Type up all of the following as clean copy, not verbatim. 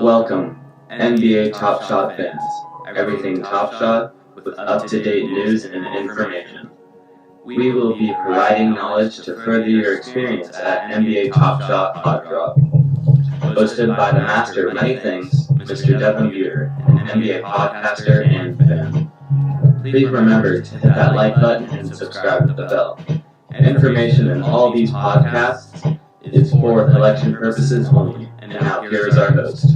Welcome, NBA Top Shot fans. Everything Top Shot with up-to-date news and information. We will be providing knowledge to further your experience at NBA Top Shot Hot Drop. Hosted by the master of many things, Mr. Devin Buter, an NBA podcaster and fan. Please remember to hit that like button and subscribe to the bell. Information in all these podcasts is for collection purposes only. And now here is our host.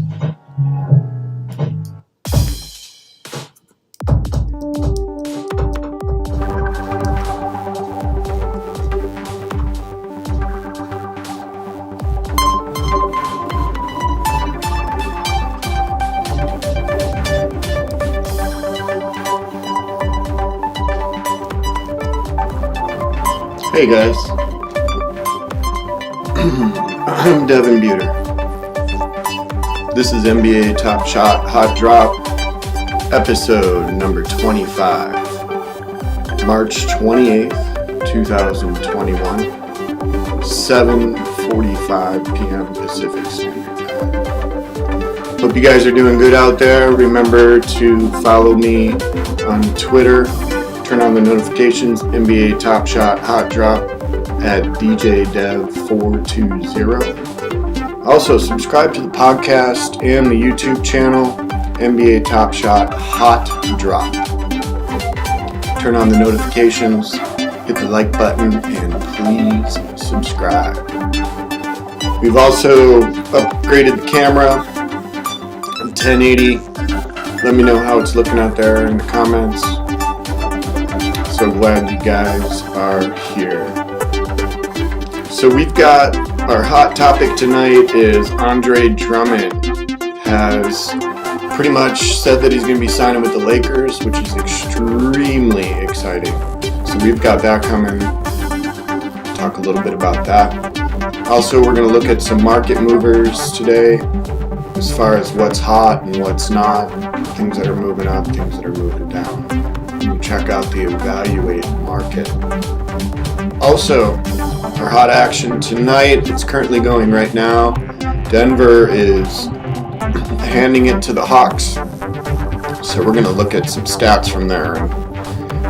Hey guys, I'm Devin Buter. This is NBA Top Shot Hot Drop, episode number 25, March 28th, 2021, 7:45 p.m. Pacific Standard Time. Hope you guys are doing good out there. Remember to follow me on Twitter. Turn on the notifications, NBA Top Shot Hot Drop at DJDev420. Also, subscribe to the podcast and the YouTube channel, NBA Top Shot Hot Drop. Turn on the notifications, hit the like button, and please subscribe. We've also upgraded the camera to 1080. Let me know how it's looking out there in the comments. So glad you guys are here. So we've got our hot topic tonight is Drummond has pretty much said that he's going to be signing with the Lakers, which is extremely exciting. So we've got that coming. Talk a little bit about that. Also, we're going to look at some market movers today as far as what's hot and what's not, things that are moving up, things that are moving down. Check out the evaluated market. Also, our hot action tonight, it's currently going right now. Denver is handing it to the Hawks. So we're going to look at some stats from there and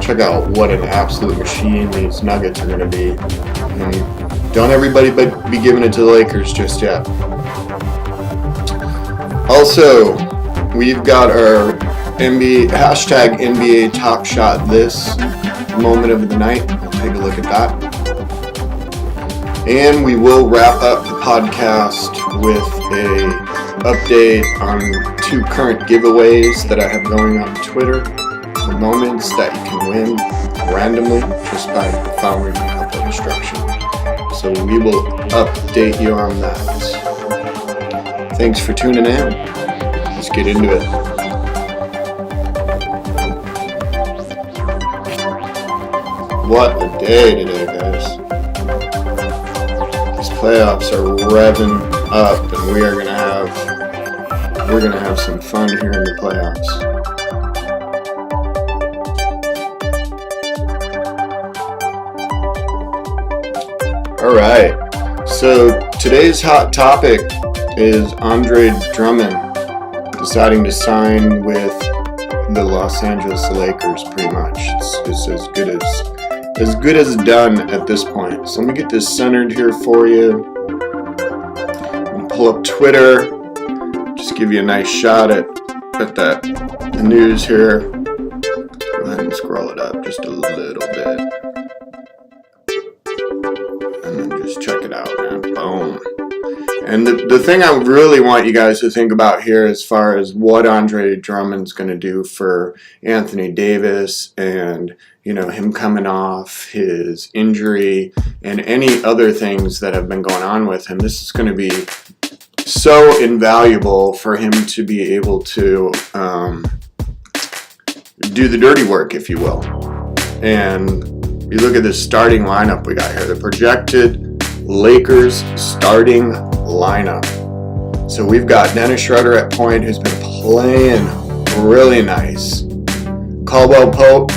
check out what an absolute machine these Nuggets are going to be. And don't everybody be giving it to the Lakers just yet. Also, we've got our hashtag NBA Top Shot this moment of the night. We'll take a look at that. And we will wrap up the podcast with a update on 2 current giveaways that I have going on Twitter for moments that you can win randomly just by following a couple instructions. So we will update you on that. Thanks for tuning in. Let's get into it. What a day today, guys. These playoffs are revving up, and we're gonna have some fun here in the playoffs. Alright, so today's hot topic is Drummond deciding to sign with the Los Angeles Lakers pretty much. It's as good as done at this point. So let me get this centered here for you. I'm gonna pull up Twitter. Just give you a nice shot at the news here. Go ahead and scroll it up just a little bit. And then just check it out, man. Boom. And the thing I really want you guys to think about here as far as what Drummond's going to do for Anthony Davis and, him coming off his injury and any other things that have been going on with him, this is going to be so invaluable for him to be able to do the dirty work, if you will. And you look at this starting lineup we got here, the projected Lakers starting lineup. So we've got Dennis Schroeder at point, who's been playing really nice. Caldwell Pope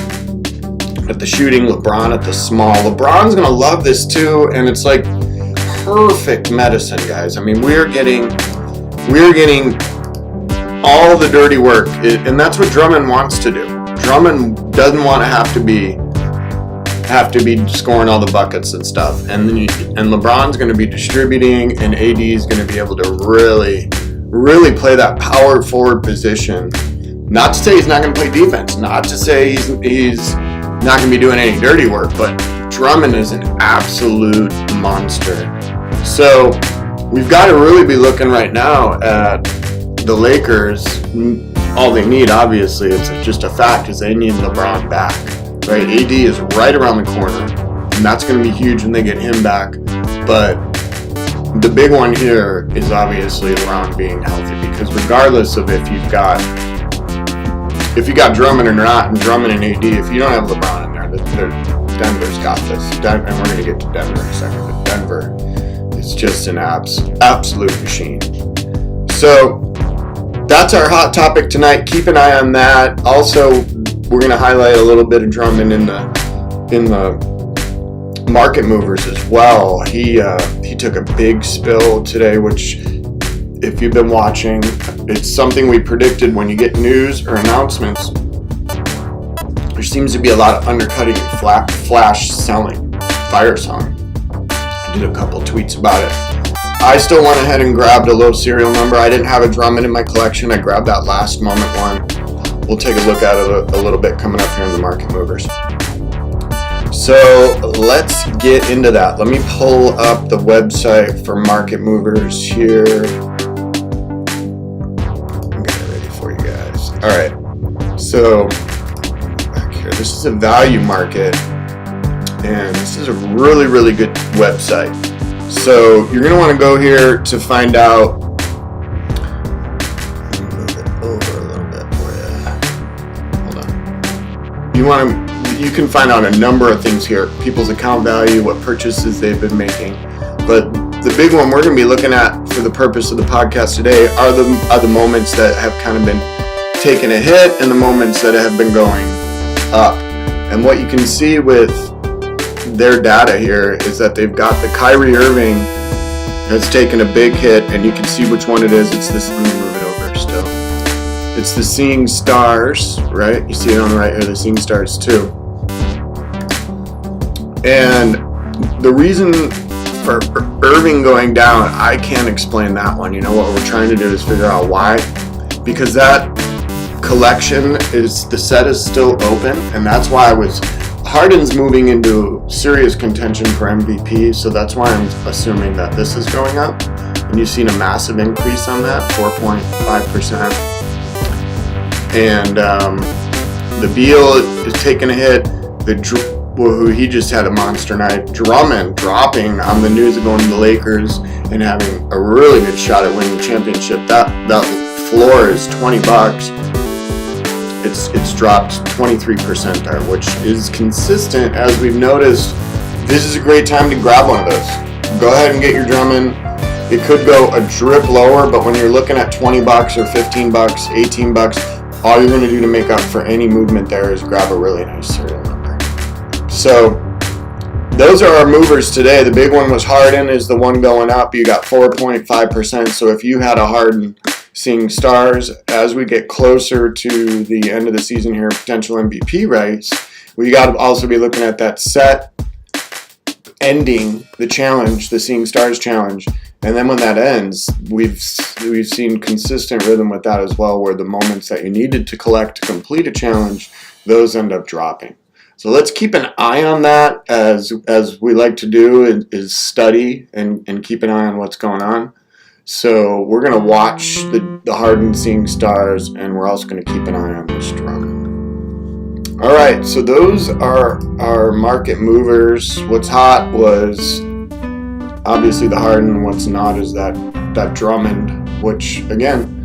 at the shooting, LeBron at the small. LeBron's gonna love this too, and it's like perfect medicine, guys. I mean, we're getting all the dirty work, and that's what Drummond wants to do. Drummond doesn't want to have to be scoring all the buckets and stuff, and LeBron's going to be distributing, and AD is going to be able to really play that power forward position. Not to say he's not going to play defense, not to say he's not going to be doing any dirty work, but Drummond is an absolute monster. So we've got to really be looking right now at the Lakers. All they need, obviously, it's just a fact, is they need LeBron back. Right? AD is right around the corner, and that's going to be huge when they get him back. But the big one here is obviously LeBron being healthy, because regardless of if you got Drummond or not, and Drummond and AD, if you don't have LeBron in there, Denver's got this. And we're going to get to Denver in a second, but Denver is just an absolute machine. So that's our hot topic tonight. Keep an eye on that. Also, we're going to highlight a little bit of Drummond in the market movers as well. He took a big spill today, which, if you've been watching, it's something we predicted. When you get news or announcements, there seems to be a lot of undercutting and flash selling, fire selling. I did a couple tweets about it. I still went ahead and grabbed a low serial number. I didn't have a Drummond in my collection. I grabbed that last moment one. We'll take a look at it a little bit coming up here in the market movers. So let's get into that. Let me pull up the website for market movers here. I'm getting it ready for you guys. All right. So back here, this is a value market, and this is a really, really good website. So you're going to want to go here to find out. You can find out a number of things here: people's account value, what purchases they've been making. But the big one we're going to be looking at for the purpose of the podcast today are the moments that have kind of been taking a hit and the moments that have been going up. And what you can see with their data here is that they've got the Kyrie Irving has taken a big hit, and you can see which one it is. It's this. Let me move it over still. It's the Seeing Stars, right? You see it on the right here, the Seeing Stars 2. And the reason for Irving going down, I can't explain that one. You know, what we're trying to do is figure out why. Because that collection the set is still open, and that's why Harden's moving into serious contention for MVP, so that's why I'm assuming that this is going up. And you've seen a massive increase on that, 4.5%. And the Beal is taking a hit. Who he just had a monster night. Drummond dropping on the news of going to the Lakers and having a really good shot at winning the championship. That floor is $20. It's dropped 23% there, which is consistent. As we've noticed, this is a great time to grab one of those. Go ahead and get your Drummond. It could go a drip lower, but when you're looking at $20 or $15, $18, all you're going to do to make up for any movement there is grab a really nice serial number. So those are our movers today. The big one was Harden is the one going up. You got 4.5%. So if you had a Harden Seeing Stars, as we get closer to the end of the season here, potential MVP race, we got to also be looking at that set ending the challenge, the Seeing Stars challenge. And then when that ends, we've seen consistent rhythm with that as well, where the moments that you needed to collect to complete a challenge, those end up dropping. So let's keep an eye on that, as we like to do, is study and keep an eye on what's going on. So we're going to watch the Harden Seeing Stars, and we're also going to keep an eye on this Drummond. All right, so those are our market movers. What's hot was obviously the Harden. What's not is that Drummond, which, again,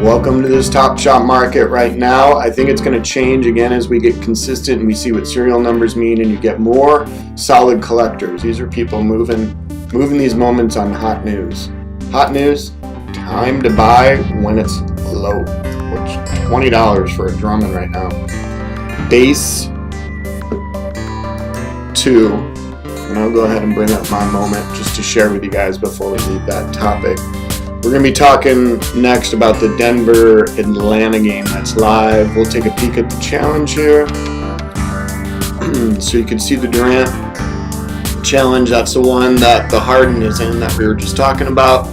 welcome to this Top Shot market right now. I think it's going to change again as we get consistent and we see what serial numbers mean, and you get more solid collectors. These are people moving these moments on hot news. Hot news, time to buy when it's low. Which $20 for a Drummond right now. Base 2. And I'll go ahead and bring up my moment just to share with you guys before we leave that topic. We're going to be talking next about the Denver-Atlanta game that's live. We'll take a peek at the challenge here. So you can see the Durant challenge. That's the one that the Harden is in that we were just talking about.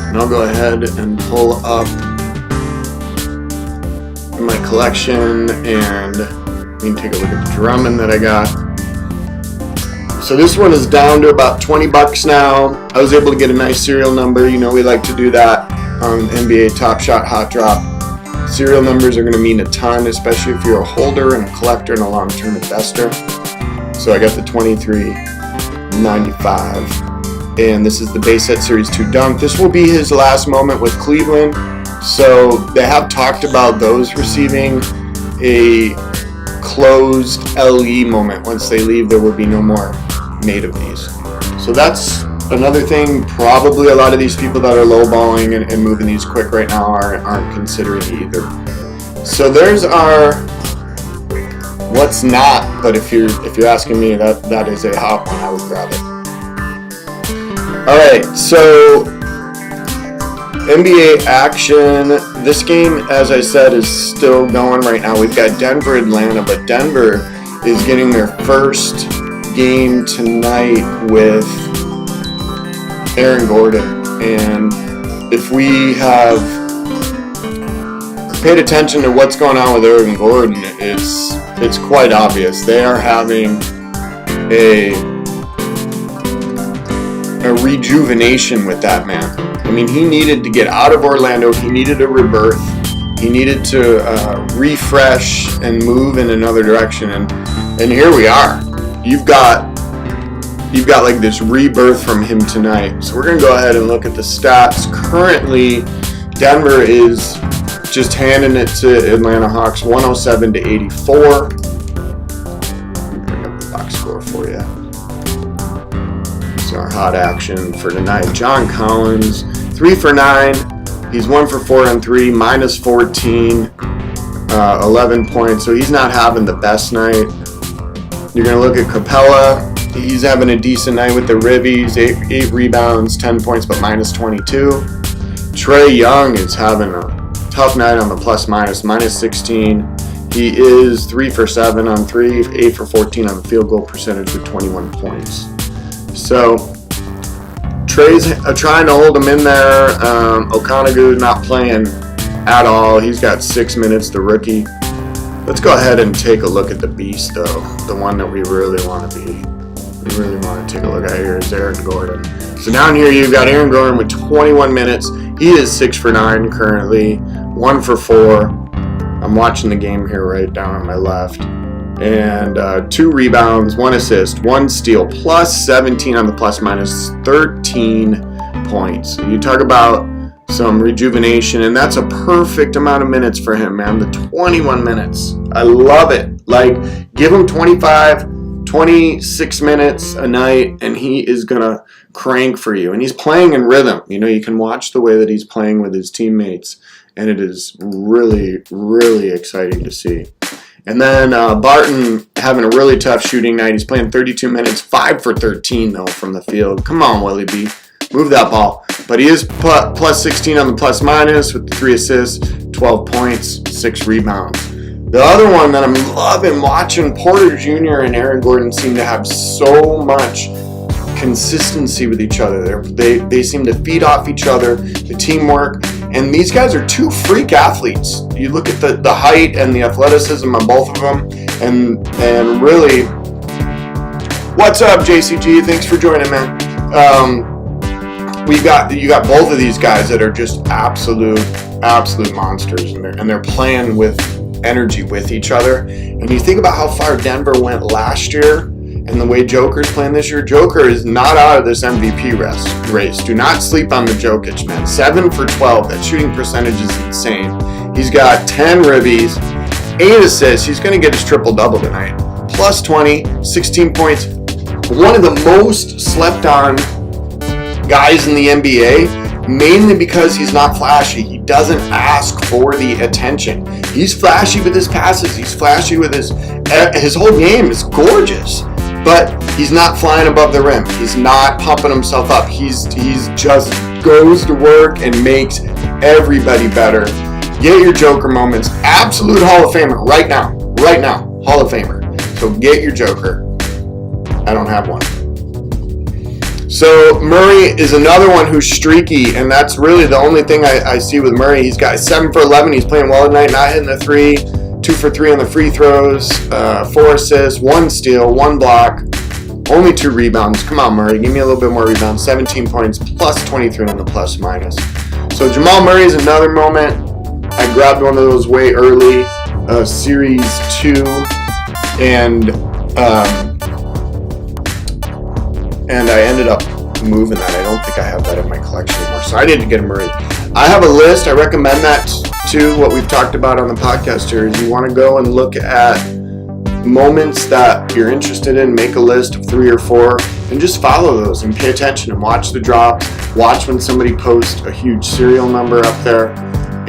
And I'll go ahead and pull up my collection and we can take a look at the Drummond that I got. So this one is down to about $20 now. I was able to get a nice serial number. You know, we like to do that on NBA Top Shot Hot Drop. Serial numbers are going to mean a ton, especially if you're a holder and a collector and a long-term investor. So I got the 2395. And this is the base set Series 2 dunk. This will be his last moment with Cleveland. So they have talked about those receiving a closed LE moment. Once they leave, there will be no more made of these. So that's another thing. Probably a lot of these people that are lowballing and moving these quick right now aren't considering either. So there's our what's not, but if you're asking me, that is a hot one. I would grab it. Alright, so NBA action. This game, as I said, is still going right now. We've got Denver-Atlanta, but Denver is getting their first game tonight with Aaron Gordon. And if we have paid attention to what's going on with Aaron Gordon, it's quite obvious. They are having a rejuvenation with that man. I mean, he needed to get out of Orlando. He needed a rebirth. He needed to refresh and move in another direction. And here we are. You've got like this rebirth from him tonight. So we're gonna go ahead and look at the stats. Currently, Denver is just handing it to Atlanta Hawks, 107-84. Let me bring up the box score for you. Our hot action for tonight. John Collins, 3 for 9. He's 1 for 4 on 3, minus 14, 11 points. So he's not having the best night. You're going to look at Capella. He's having a decent night with the ribbies, 8 rebounds, 10 points, but minus 22. Trae Young is having a tough night on the plus minus, minus 16. He is 3 for 7 on 3, 8 for 14 on the field goal percentage with 21 points. So Trey's trying to hold him in there. Okonagu's not playing at all. He's got 6 minutes, the rookie. Let's go ahead and take a look at the beast, though. The one that we really want to take a look at here is Aaron Gordon. So down here you've got Aaron Gordon with 21 minutes. He is 6 for 9 currently, 1 for 4. I'm watching the game here right down on my left. And 2 rebounds, 1 assist, 1 steal, plus 17 on the plus minus, 13 points. So you talk about some rejuvenation, and that's a perfect amount of minutes for him, man. The 21 minutes. I love it. Like, give him 25, 26 minutes a night, and he is going to crank for you. And he's playing in rhythm. You know, you can watch the way that he's playing with his teammates, and it is really, really exciting to see. And then Barton having a really tough shooting night. He's playing 32 minutes, 5 for 13, though, from the field. Come on, Willie B. Move that ball. But he is plus 16 on the plus minus with 3 assists, 12 points, 6 rebounds. The other one that I'm loving watching, Porter Jr. and Aaron Gordon seem to have so much consistency with each other. They seem to feed off each other, the teamwork. And these guys are 2 freak athletes. You look at the height and the athleticism of both of them, and really, what's up, JCG? Thanks for joining, man. You got both of these guys that are just absolute monsters, and they're playing with energy with each other. And you think about how far Denver went last year. And the way Joker's playing this year, Joker is not out of this MVP race. Do not sleep on the Jokic, man. 7 for 12. That shooting percentage is insane. He's got 10 ribbies, 8 assists. He's going to get his triple-double tonight. Plus 20, 16 points. One of the most slept-on guys in the NBA, mainly because he's not flashy. He doesn't ask for the attention. He's flashy with his passes. He's flashy with his whole game is gorgeous. But he's not flying above the rim. He's not pumping himself up. He's just goes to work and makes everybody better. Get your Joker moments. Absolute Hall of Famer right now, Hall of Famer. So get your Joker. I don't have one. So Murray is another one who's streaky, and that's really the only thing I see with Murray. He's got 7 for 11. He's playing well tonight, not hitting the 3. 2 for 3 on the free throws. 4 assists, 1 steal, 1 block. Only 2 rebounds. Come on, Murray. Give me a little bit more rebounds. 17 points, plus 23 on the plus minus. So Jamal Murray is another moment. I grabbed one of those way early, Series 2, and I ended up moving that. I don't think I have that in my collection anymore. So I need to get a Murray. I have a list. I recommend that too. What we've talked about on the podcast here is you want to go and look at moments that you're interested in, make a list of 3 or 4, and just follow those and pay attention and watch the drops. Watch when somebody posts a huge serial number up there,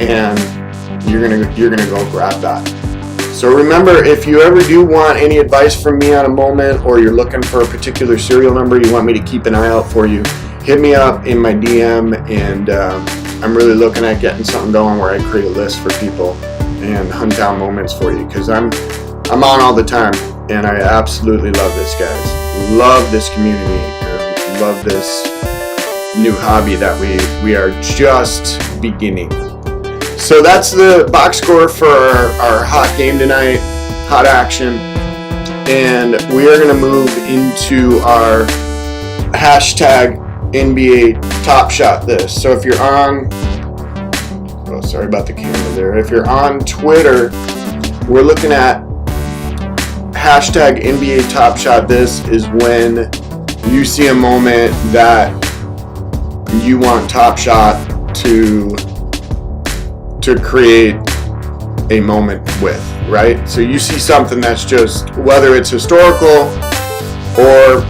and you're gonna go grab that. So remember, if you ever do want any advice from me on a moment, or you're looking for a particular serial number you want me to keep an eye out for you, hit me up in my DM, and I'm really looking at getting something going where I create a list for people and hunt down moments for you, because I'm on all the time, and I absolutely love this, guys. Love this community. Love this new hobby that we are just beginning. So that's the box score for our hot game tonight, hot action. And we are going to move into our hashtag NBA Top Shot This. So if you're on, oh, sorry about the camera there. If you're on Twitter, we're looking at hashtag NBA Top Shot This is when you see a moment that you want Top Shot to create a moment with, right? So you see something that's just, whether it's historical or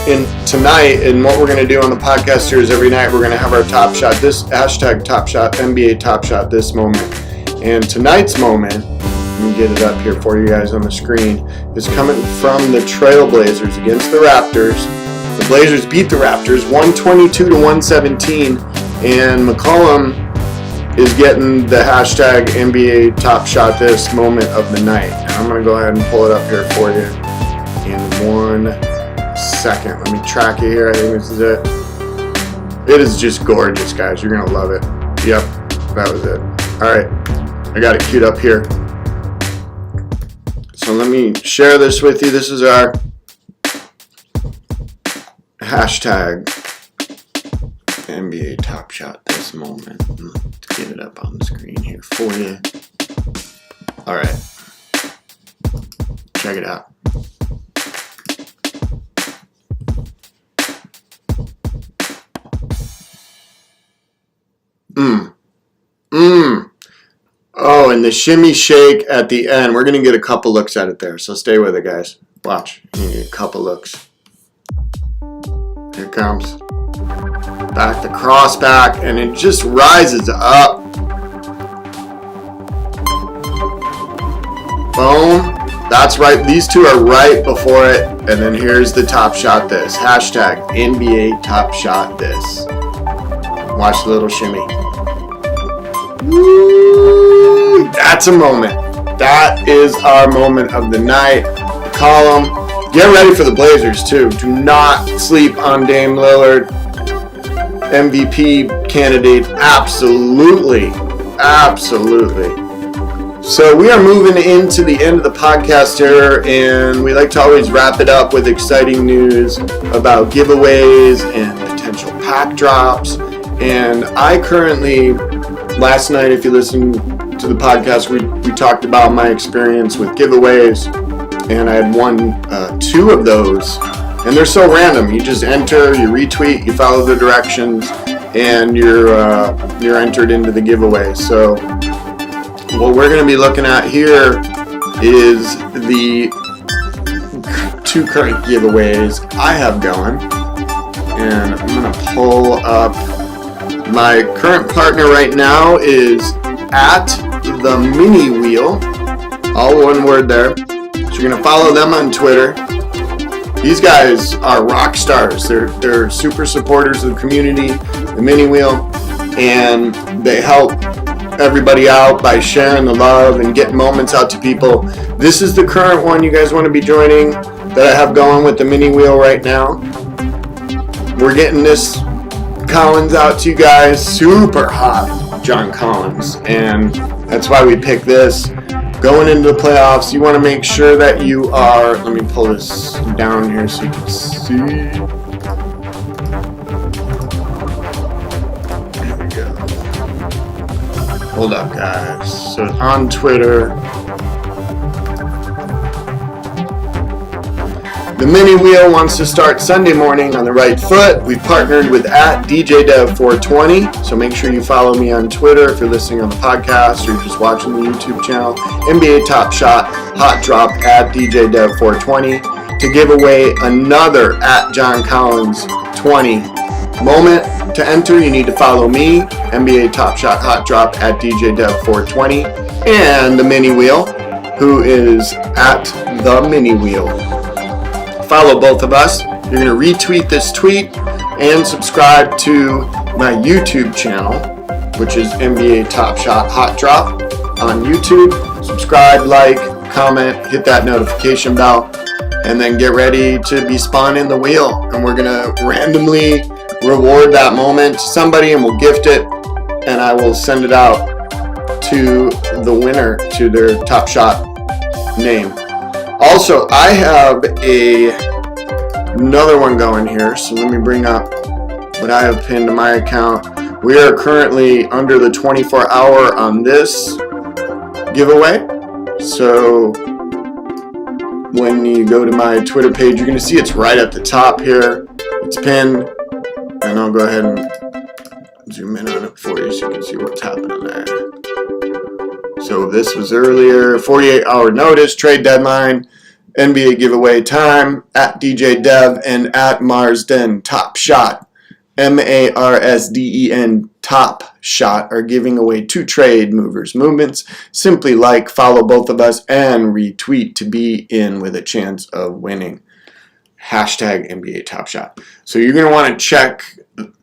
in tonight, and what we're going to do on the podcast here is every night we're going to have our Top Shot This, hashtag Top Shot, NBA Top Shot This moment. And tonight's moment, let me get it up here for you guys on the screen, is coming from the Trailblazers against the Raptors. The Blazers beat the Raptors 122-117, and McCollum is getting the hashtag NBA Top Shot This moment of the night. And I'm going to go ahead and pull it up here for you in 1 second. Let me track it here. I think this is it. It is just gorgeous, guys. You're going to love it. Yep, that was it. All right, I got it queued up here. So let me share this with you. This is our hashtag NBA Top Shot This moment. Let's get it up on the screen here for you. All right, check it out. Oh, and the shimmy shake at the end. We're going to get a couple looks at it there, so stay with it, guys. Watch. You get a couple looks. Here it comes. Back the cross back, and it just rises up. Boom. That's right. These two are right before it. And then here's the Top Shot This. Hashtag NBA Top Shot This. Watch the little shimmy. Woo! That's a moment. That is our moment of the night. Call them. Get ready for the Blazers, too. Do not sleep on Dame Lillard. MVP candidate. Absolutely. Absolutely. So we are moving into the end of the podcast here, and we like to always wrap it up with exciting news about giveaways and potential pack drops. And I currently, last night, if you listened to the podcast, we talked about my experience with giveaways, and I had won 2 of those, and they're so random. You just enter, you retweet, you follow the directions, and you're entered into the giveaway. So what we're going to be looking at here is the 2 current giveaways I have going, and I'm going to pull up. My current partner right now is at the Mini Wheel, all one word there. So you're going to follow them on Twitter. These guys are rock stars. They're super supporters of the community, the Mini Wheel, and they help everybody out by sharing the love and getting moments out to people. This is the current one you guys want to be joining that I have going with the Mini Wheel right now. We're getting this Collins out to you guys, super hot John Collins, and that's why we picked this. Going into the playoffs, you want to make sure that you are, let me pull this down here so you can see. There we go. Hold up, guys. So on Twitter, the Mini Wheel wants to start Sunday morning on the right foot. We've partnered with @DJDev420, so make sure you follow me on Twitter if you're listening on the podcast or you're just watching the YouTube channel. NBA Top Shot Hot Drop @DJDev420 to give away another @JohnCollins20 moment. To enter, you need to follow me, NBA Top Shot Hot Drop @DJDev420, and the Mini Wheel, who is @TheMiniWheel. Follow both of us. You're going to retweet this tweet and subscribe to my YouTube channel, which is NBA Top Shot Hot Drop on YouTube. Subscribe, like, comment, hit that notification bell, and then get ready to be spun in the wheel. And we're going to randomly reward that moment to somebody, and we'll gift it, and I will send it out to the winner, to their Top Shot name. Also, I have another one going here, so let me bring up what I have pinned to my account. We are currently under the 24-hour on this giveaway, so when you go to my Twitter page, you're going to see it's right at the top here. It's pinned, and I'll go ahead and zoom in on it for you so you can see what's happening there. So this was earlier, 48-hour notice, trade deadline, NBA giveaway time, @DJDev and @Marsden Top Shot, MARSDEN Top Shot are giving away 2 trade movements. Simply like, follow both of us, and retweet to be in with a chance of winning. #NBA Top Shot. So you're going to want to check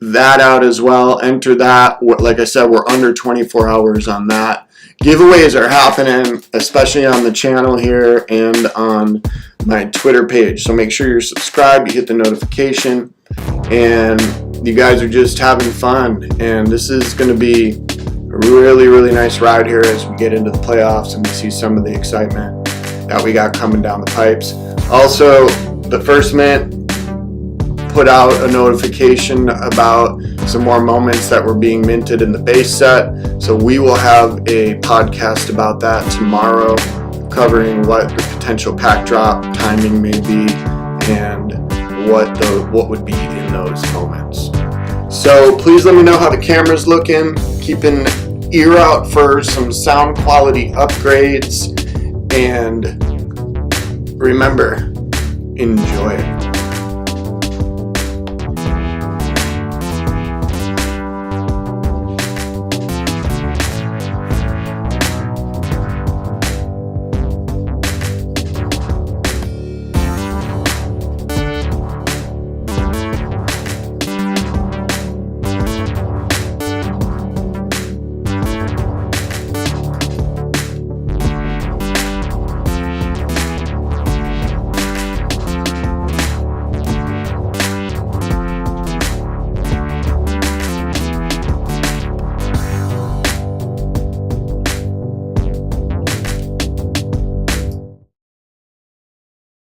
that out as well. Enter that. Like I said, we're under 24 hours on that. Giveaways are happening, especially on the channel here and on my Twitter page. So make sure you're subscribed, you hit the notification, and you guys are just having fun. And this is going to be a really, really nice ride here as we get into the playoffs and we see some of the excitement that we got coming down the pipes. Also, the First Mint put out a notification about some more moments that were being minted in the base set. So we will have a podcast about that tomorrow, covering what the potential pack drop timing may be and what would be in those moments. So please let me know how the camera's looking. Keep an ear out for some sound quality upgrades, and remember, enjoy it.